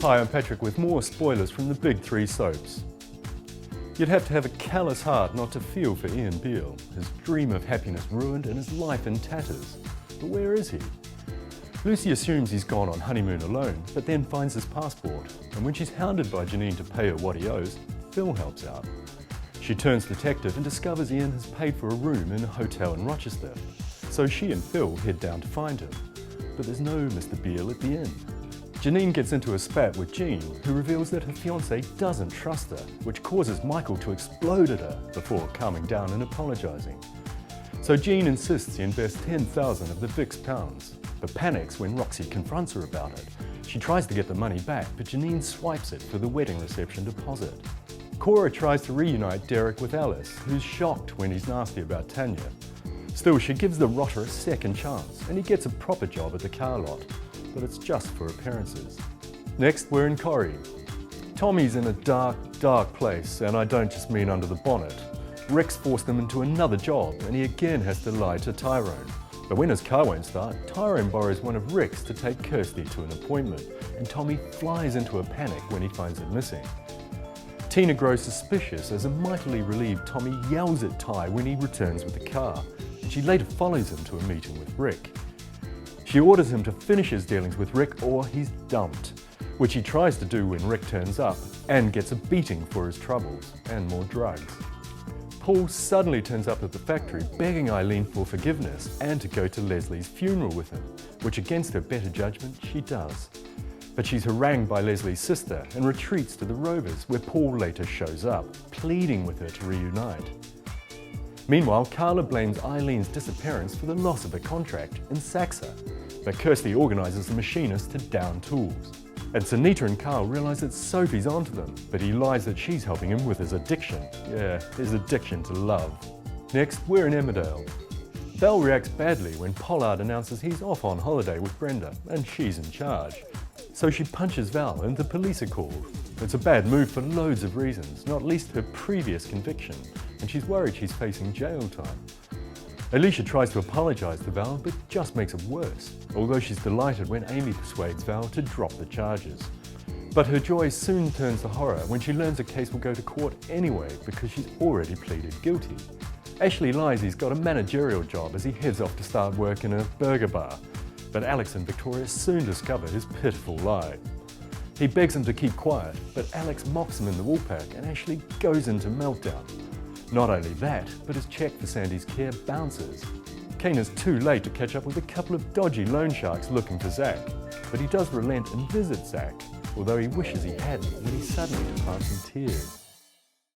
Hi, I'm Patrick with more spoilers from the big three soaps. You'd have to have a callous heart not to feel for Ian Beale, his dream of happiness ruined and his life in tatters. But where is he? Lucy assumes he's gone on honeymoon alone, but then finds his passport, and when she's hounded by Janine to pay her what he owes, Phil helps out. She turns detective and discovers Ian has paid for a room in a hotel in Rochester, so she and Phil head down to find him. But there's no Mr. Beale at the inn. Janine gets into a spat with Jean, who reveals that her fiancé doesn't trust her, which causes Michael to explode at her before calming down and apologising. So Jean insists he invest 10,000 of the Vic's pounds, but panics when Roxy confronts her about it. She tries to get the money back, but Janine swipes it for the wedding reception deposit. Cora tries to reunite Derek with Alice, who's shocked when he's nasty about Tanya. Still, she gives the rotter a second chance, and he gets a proper job at the car lot. But it's just for appearances. Next, we're in Corrie. Tommy's in a dark, dark place, and I don't just mean under the bonnet. Rick's forced him into another job, and he again has to lie to Tyrone. But when his car won't start, Tyrone borrows one of Rick's to take Kirsty to an appointment, and Tommy flies into a panic when he finds it missing. Tina grows suspicious as a mightily relieved Tommy yells at Ty when he returns with the car, and she later follows him to a meeting with Rick. She orders him to finish his dealings with Rick or he's dumped, which he tries to do when Rick turns up and gets a beating for his troubles and more drugs. Paul suddenly turns up at the factory begging Eileen for forgiveness and to go to Leslie's funeral with him, which against her better judgment she does. But she's harangued by Leslie's sister and retreats to the Rovers, where Paul later shows up, pleading with her to reunite. Meanwhile, Carla blames Eileen's disappearance for the loss of her contract and sacks her, but Kirsty organises the machinist to down tools. And Sunita and Carl realise that Sophie's onto them, but he lies that she's helping him with his addiction. Yeah, his addiction to love. Next, we're in Emmerdale. Val reacts badly when Pollard announces he's off on holiday with Brenda, and she's in charge. So she punches Val and the police are called. It's a bad move for loads of reasons, not least her previous conviction, and she's worried she's facing jail time. Alicia tries to apologise to Val, but just makes it worse, although she's delighted when Amy persuades Val to drop the charges. But her joy soon turns to horror when she learns the case will go to court anyway because she's already pleaded guilty. Ashley lies he's got a managerial job as he heads off to start work in a burger bar, but Alex and Victoria soon discover his pitiful lie. He begs him to keep quiet, but Alex mocks him in the Woolpack and Ashley goes into meltdown. Not only that, but his cheque for Sandy's care bounces. Kane is too late to catch up with a couple of dodgy loan sharks looking for Zach, but he does relent and visit Zach, although he wishes he hadn't when he suddenly departs in tears.